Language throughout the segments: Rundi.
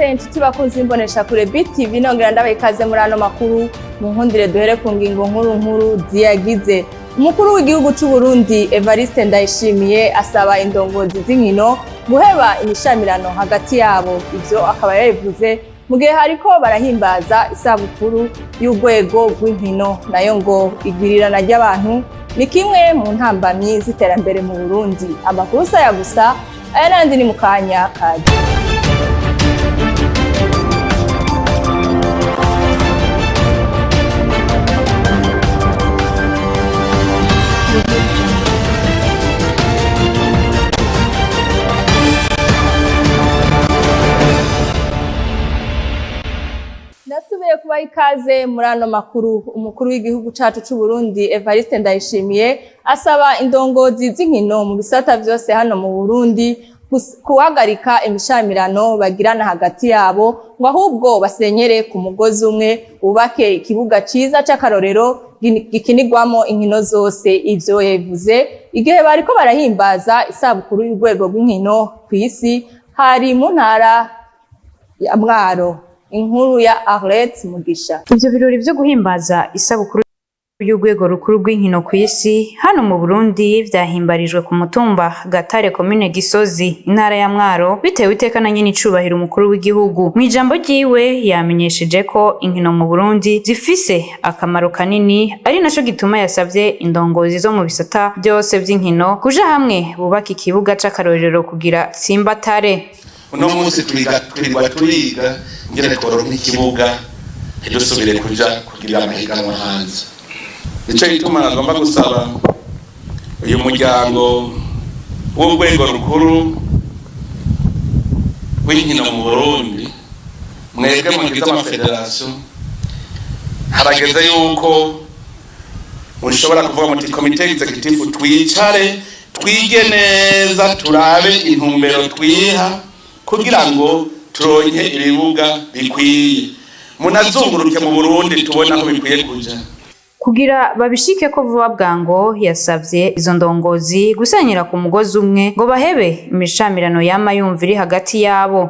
mwese inshuti bakunze imbonesha kure BTV nongera ndabaye ikaze muri ano makuru mu nkundire duhere ku ngingo nkuru ziyagize. Umukuru w'igihugu c'u Burundi Evariste Ndayishimiye asaba indongozi z'inkino guheba imishamirano hagati yabo. Ivyo akaba yabivuze mu gihe hariko barahimbaza isabukuru y'urwego rw'inkino, nayo ngo igwirirana ry'abantu ni kimwe mu ntambamyi z'iterambere mu Burundi. Amakuru saya gusa aya nandi ni mukanya kaje. Nasubiye kubaha ikaze muri ano makuru. Umukuru w'igihugu cacu c'u Burundi Evariste Ndayishimiye asaba indongozi z'inkino mu bisata vyose hano mu Burundi kuhagarika imishamirano bagirana hagati yabo, ngo ahubwo basenyere ku mugozi umwe, bubake ikibuga ciza c'akarorero gikinirwamo inkino zose. Ivyo yavuze igihe bariko barahimbaza isabukuru y'urwego rw'inkino kw'isi hari mu ntara ya Mwaro. Inkuru ya Arlette Mugisha. Ivyo birori vyo guhimbaza isabukuru y'urwego rukuru rw'inkino kw'isi hano mu Burundi vyahimbarijwe ku mutumba Gatare, komine Gisozi, intara ya Mwaro, bitewe iteka na nyene icubahiro umukuru w'igihugu. Mw'ijambo ryiwe yamenyesheje ko inkino mu Burundi zifise akamaro kanini, ari naco gituma yasavye indongozi zo mu bisata byose vy'inkino kuja hamwe bubaka ikibuga c'akarorero kugira tsimbatare. Uno munsi turiga ngene tworonka ikibuga dusubire kuja kugira amahiganwa hanze. Nico gituma nagomba gusaba uyu muryango w'urwego rukuru w'inkino mu Burundi, mwebwe mugize amafederasiyo, harageze yuko mushobora kuvuga muti komite executive twicare twige neza turabe intumbero twiha kugira ngo turonke ibibuga bikwiye, munazunguruke mu Burundi tubona aho bikwiye kuja. Kugira babishike ko vuba bwango, yasavye izo ndongozi gusenyera ku mugozi umwe ngo bahebe imishamirano yama yumva iri hagati yabo.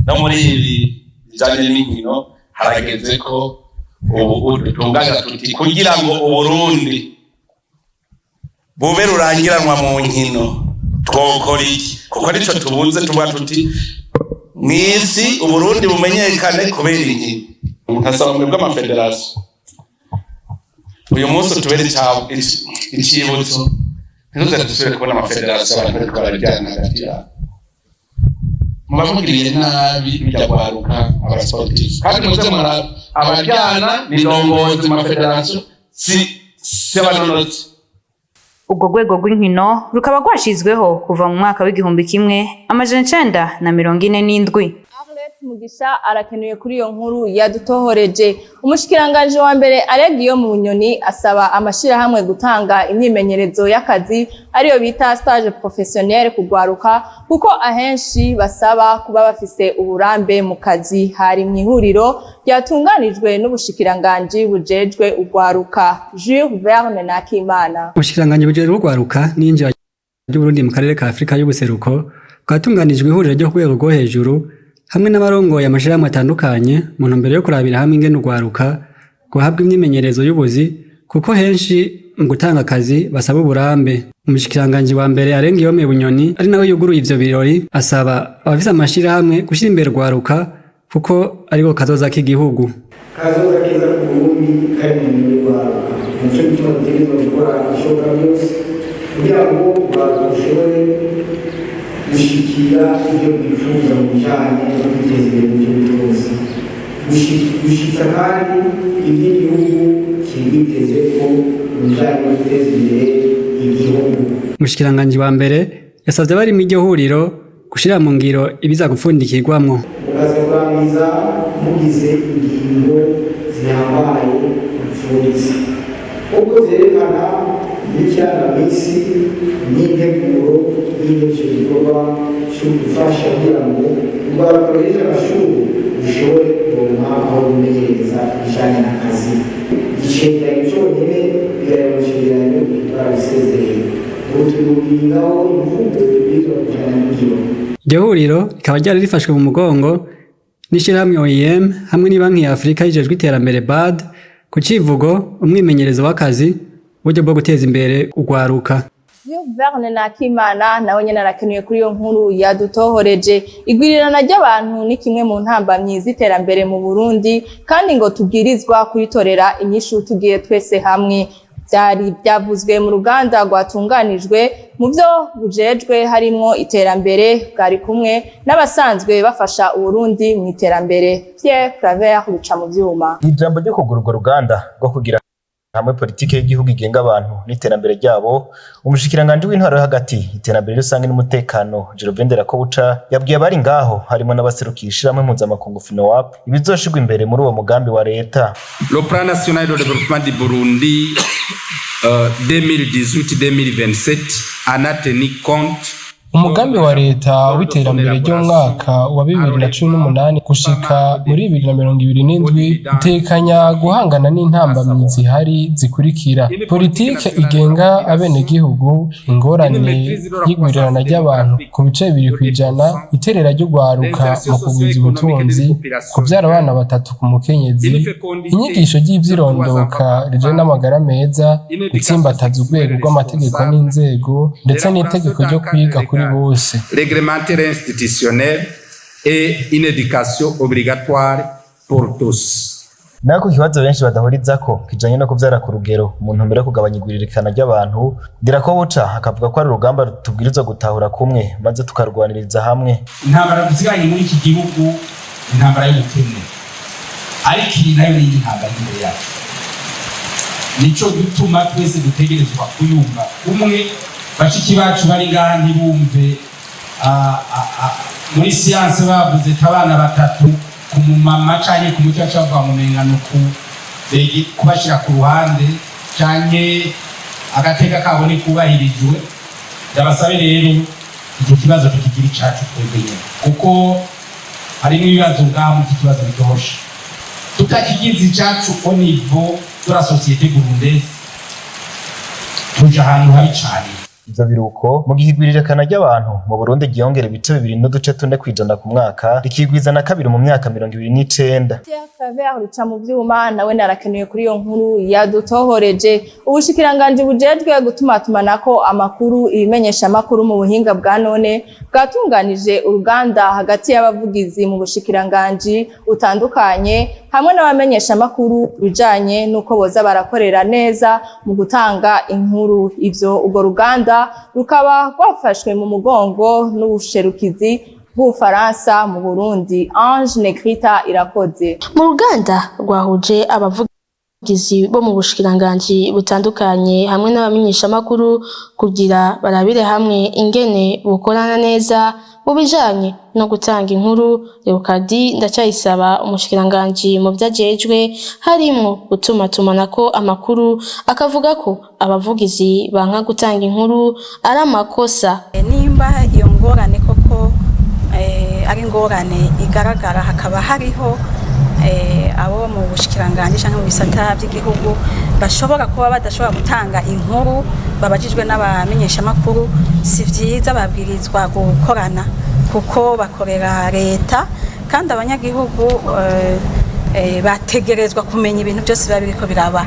No muri ibi bijanye n'inkino harageze ko ubu dutunganya tuti kugira ngo Uburundi bube rurangiranwa mu nkino twokora iki, kuko nico tubuze tuvuga tuti mw'isi Uburundi bumenyekane kubera inkino. Nkasaba mwebwe amafederasiyo uyu munsi tubere icibutso, ntiduze dusubire kubona amafederasiyo abantu bariko barajyana hagati yabo. Mubavugiriye nabi bijya kwaruka abasportif, kandi muze abajyana n'indongozi mu mafederasiyo si abanonotsi. Ubwo rwego rw'inkino rukaba rwashizweho kuva mu mwaka w'igihumbi kimwe amajana 947. Mugisha arakenuye kuri iyo nkuru yadutohoreje. Umushikiranganje wa mbere Alegio mu Bunyoni asaba amashirahamwe gutanga imyimenyerezo y'akazi ariyo bita stage professionnel kugwaruka, kuko ahenshi basaba kuba bafise uburambe mu kazi. Hari mw'ihuriro ryatunganijwe n'ubushikiranganje bujejwe ugwaruka. Jules Verne Nakimana. Ubushikiranganje bujejwe ugwaruka n'injira y'u Burundi mu karere ka Afrika y'ubuseruko bwatunganijwe ihuriro ryo kurwego rwo hejuru hamwe n'abarongoye amashirahamwe atandukanye mu ntumbero yo kurabira hamwe ingene urwaruka guhabwa imyimenyerezo y'ubuzi, kuko henshi mu gutanga akazi basaba uburambe. Umushikiranganje wa mbere Alegio mu Bunyoni ari nawe yuguruye ivyo birori asaba abafise amashirahamwe gushira imbere urwaruka kuko ariko kazoza k'igihugu. Kazoza kiza ku Burundi kari mu urwaruka, nico gituma dutegerezwa gukora ibishoboka byose kugira ngo urwaruka rushobore gushikira ibyo bifuza mu bijanye no kwiteza imbere mu by'ubutunzi, gushitsa kandi iby'igihugu kibiteze ko mu bijanye no guteza imbere igihugu. Umushikiranganje wa mbere yasavye bari mu iryo huriro gushira mu ngiro ibiza gupfundikirwamwo. Mukazorwaniza mugize ingingo zihambaye gupfunditse ubwo zerekana n'ikirangamisi n'integuro y'icyo gikorwa cyo gufasha kugira ngo urwaruka ruhejeje amashuri rushobore kuronka aho rumenyereza ibijanye n'akazi. Icegeranyo cyonyene bigaya mu cegeranyo barabisezereye, ubu turi kubigaho imvugo y'ibwirizwa kujana n'ingiro. Iryo huriro rikaba ryari rifashwe mu mugongo n'ishirahamwe OIM hamwe n'Ibanki ya Afrika yijejwe iterambere BAD ku civugo umwimenyerezo w'akazi uburyo bwo guteza imbere ugwaruka. Verne Nakimana nawe nyene arakenuye kuri iyo nkuru yadutohoreje. Igwirirana ry'abantu ni kimwe mu ntambamyi z'iterambere mu Burundi kandi ngo tubwirizwa kuyitorera inyishu tugiye twese hamwe. Byari byavuzwe mu ruganda rwatunganijwe mu byo bujejwe harimwo iterambere bwari kumwe n'abasanzwe bafasha Uburundi mu iterambere. Pierre Claver ruca mu vyuma. Ijambo ryo kugura urwo ruganda rwo kugira hamwe politike y'igihugu igenga abantu n'iterambere ryabo, umushikiranganje w'intwaro hagati iterambere rusange n'umutekano Jerome Nderakobuca yabwiye abari ngaho harimo n'abaserukisha hamwe mpuzamakungu FINOAP ibizoshigwa imbere muri uwo mugambi wa leta. Le plan national de développement du Burundi 2018-2027 en a tenu compte. Umugambi wa leta w'iterambere ry'umwaka wa 2018 gushika muri 2027 utekanya guhangana n'intambamyi zihari zikurikira: politike igenga abenegihugu, ingorane y'igwirirana ry'abantu ku bice 2%, iterera ry'ugwaruka mu kugwiza ubutunzi, kuvyara abana batatu ku mukenyezi, inyigisho ry'ivyirondoka rije n'amagara meza, gutsimbataza urwego rw'amategeko n'inzego, ndetse n'itegeko ryo kwiga kuri bose. Réglementaire institutionnel et une éducation obligatoire pour tous. Nako kibazo benshi badahurizako kijanye no kuvyara ku rugero mu ntumbero yo kugabanya igwiririkana ry'abantu, Nderakobuca akavuga ko ari urugamba tubwirizwa gutahura kumwe maze tukarwaniriza hamwe. Intambara duziganye muri iki gihugu, intambara y'ubukene, ariko iyi nayo ni intambara imbere yacu. Nico gituma twese dutegerezwa kuyumva umwe. Bashiki bacu bari ngaha ntibumve muri siyanse bavuze abana batatu ku mumama canke ku mucaca bava mu mengano kubashira ku ruhande canke agateka kabo ni kubahirijwe. Ndabasabe rero icyo kibazo tukigira icacu twebwe nyene, kuko harimo ibibazo ngaha muri iki kibazo bitoshe. Tutakigize icacu au niveau de la société burundaise tuja ahantu habi cane. Ivyo biruko mu gihe igwiririkana ry'abantu mu Burundi giyongera ibice 2.4% ku mwaka rikigwiza na kabiri mu myaka 2029. Claver ruca mu vyuma nawe narakenuye kuri iyo nkuru yadutohoreje. Ubushikiranganje bujejwe gutumatumanako amakuru ibimenyesha amakuru mu buhinga bwa none bwatunganije uruganda hagati y'abavugizi mu bushikiranganje utandukanye hamwe n'abamenyesha amakuru bijanye nuko boza barakorera neza mu gutanga inkuru. Ivyo urwo ruganda rukaba rwafashwe mu mugongo n'ubusherukizi bw'Ufaransa mu Burundi. Ange Negrita irakoze. Mu ruganda rwahuje abavugizi bo mu bushikiranganje butandukanye hamwe n'abamenyesha amakuru kugira barabire hamwe ingene bukorana neza mu bijanye no gutanga inkuru. Leokadi Ndacyayisaba umushikiranganje mu vyajejwe harimo gutumatumanako amakuru akavuga ko abavugizi banka gutanga inkuru ari amakosa. Nimba iyo ngorane koko ari ingorane igaragara hakaba hariho abo mu bushikiranganje canke mu bisata by'igihugu bashobora kuba badashobora gutanga inkuru babajijwe n'abamenyesha amakuru, si vyiza babwirizwa gukorana kuko bakorera leta kandi abanyagihugu bategerezwa kumenya ibintu byose biba biriko biraba.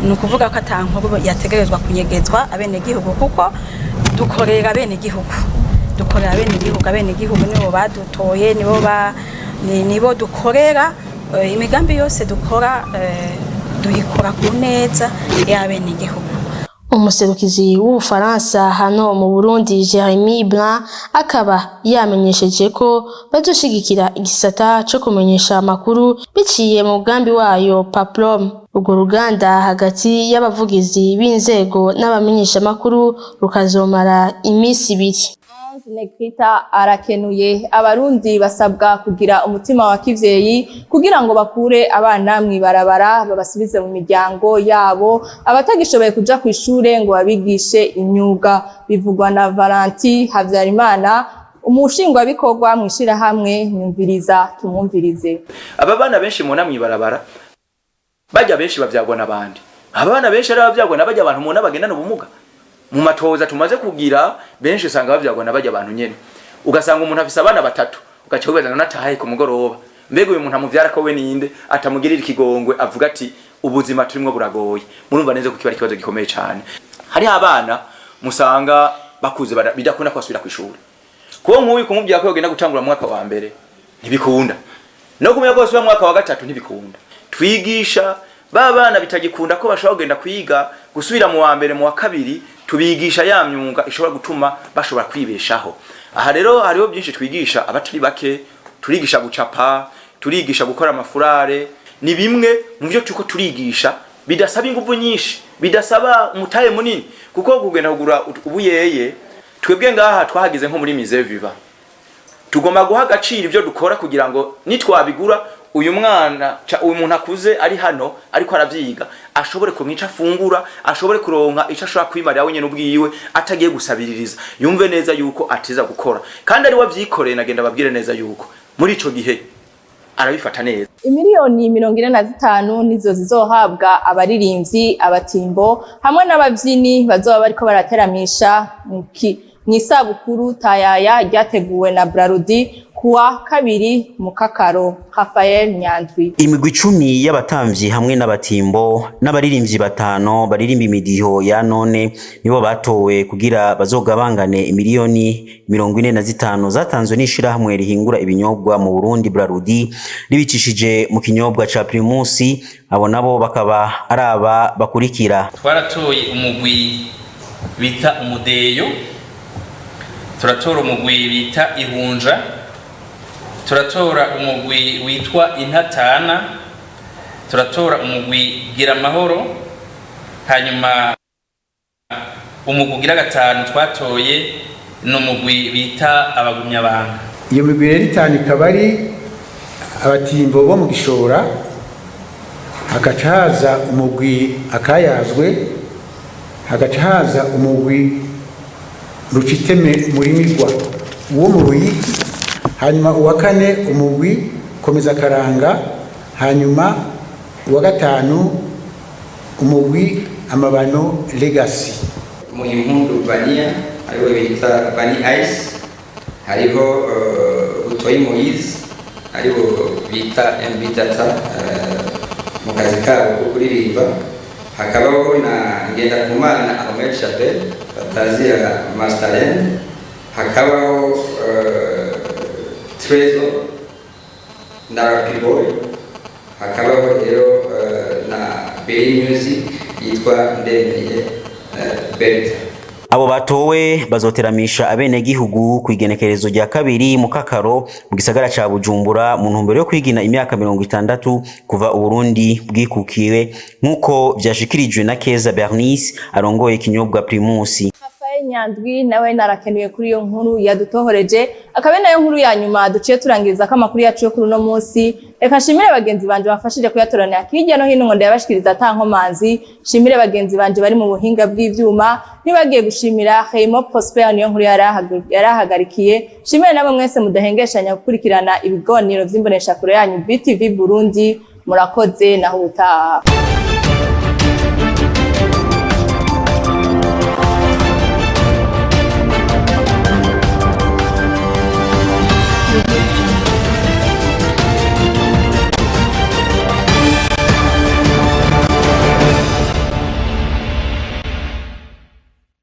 Ni ukuvuga ko ata nkuru yategerezwa kunyegezwa abenegihugu kuko dukorera abenegihugu. Dukorera abenegihugu nibo badutoye, nibo dukorera. Imigambi yose dukora duyikora ku neza y'abenegihugu. Umuserukizi w'Ufaransa hano mu Burundi Jeremy Blanc akaba yamenyesheje ko bazoshigikira igisata cyo kumenyesha amakuru biciye mu mugambi wayo Paplom. Urwo ruganda hagati y'abavugizi b'inzego n'abamenyesha amakuru rukazomara imisi 2. Negrita arakenuye. Abarundi basabwa kugira umutima wa kivyeyi kugira ngo bakure abana mwibarabara babasubize mu miryango yabo, abatagishoboye kuja ku ishure ngo babigishe imyuga. Bivugwa na Valentin Havyarimana, umushingwa bikorwa mwishira hamwe Nyumviriza. Tumwumvirize. Aba bana benshi mubona mwibarabara bajya benshi bavyagwa n'abandi. Aba bana benshi ari bavyagwa n'abajya abantu mubona bagendana ubumuga. Mu matoza tumaze kugira benshi usanga bavyagwa n'abajya abantu nyene. Ugasanga umuntu afise abana batatu ugaca ubezana natahaye ku mugoroba mbega uyu muntu amuvyara ko we ninde atamugirira ikigongwe avuga ati ubuzima turimwo buragoye murumva neza ko kiba ari ikibazo gikomeye cyane. Hari abana musanga bakuze bidakunda kwasubira kwishuri kuko nk'uyu kumubwira ko yogenda gutangura mu mwaka wa mbere ntibikunda no kumenya ko basubira mu mwaka wa gatatu ntibikunda. Twigisha babana bitagikunda ko bashobora kugenda kwiga gusubira mu wa mbere mu wa kabiri tubigisha ya myuga ishobora gutuma bashobora kwibeshaho. Aha rero hariho byinshi twigisha abatari bake, turigisha gucapa, turigisha gukora amafurare, ni bimwe mu byo tuko turigisha bidasaba ingufu nyinshi, bidasaba umutahe munini kuko kugenda kugura ubuyeye twebwe ngaha twahagize nko muri Musée Vivant. Tugomba guha agaciro ibyo dukora kugira ngo nitwabigura uyu mwana uyu muntu akuze ari hano ariko aravyiga ashobore kuronka afungura, ashobore kuronka ico ashobora kwimarira wenyene ubwiwe atagiye gusabiririza, yumve neza yuko atiza gukora kandi ari wavyikoreye. Nagenda babwire neza yuko muri ico gihe arabifata neza. Imiliyoni 45 nizo zizohabwa abaririmbyi, abatimbo hamwe n'abavyini bazoba bariko barateramisha mw'isabukuru tayaya ryateguwe na Brarudi kuwa 2 Mukakaro. Raphael Nyandwi. Imigwi 10 y'abatamvyi hamwe n'abatimbo n'abaririmbyi 5 baririmba imidiho ya none nibo batowe kugira bazogabangane imiliyoni 45 zatanzwe n'ishira hamwe rihingura ibinyobwa mu Burundi Brarudi ribicishije mu kinyobwa ca Primus. Abo nabo bakaba araba bakurikira: twaratoye umugwi bita umudeyo, turatora umugwi bita ihunja, turatora umugwi witwa intatana, turatora umugwi gira amahoro, hanyuma umugwi ugira gatanu twatoye n'umugwi bita abagumyabanga. Iyo migwi rero itanu ikaba ari abatimbo bo mu Gishora, hagaca haza umugwi akayazwe, hagaca haza umugwi ruciteme muri migwa uwo mu Ruyigi, hanyuma uwa kane umugwi komeza karanga, hanyuma uwa gatanu umugwi amabano legacy. Mu impundu Vania ariwe bita Vani Ice, hariho Utoyi Moise aribo bita MB Data mu kazi kabo ko kuririmba, hakabaho na Ngendakumana Ahmed Chabel batazira Masteren, hakabaho Trezor na Rapid Boy, hakabaho rero na Bay Music yitwa Ndemeye Berta. Abo batowe bazoteramisha abenegihugu ku igenekerezo rya 2 Mukakaro mu gisagara ca Bujumbura mu ntumbero yo kwigina imyaka 60 kuva Uburundi bwikukiwe nkuko vyashikirijwe na Keza Bernice arongoye ikinyobwa Primus. Nyandwi nawe narakenuye kuri iyo nkuru yadutohoreje, akabe nayo nkuru ya nyuma duciye turangiriza ko amakuru yacu yo kuri uno munsi. Reka nshimire bagenzi banje bafashije kuyatoranya hirya no hino ngo ndabashikiriza atankomanzi. Nshimire bagenzi banje bari mu buhinga bw'ivyuma, nibagiye gushimira Heymo Prosper niyo nkuru yarahagarikiye. Nshimire nabo mwese mudahengeshanya gukurikirana ibigoniro vy'imbonesha kure yanyu BTV Burundi. Murakoze naho utaha.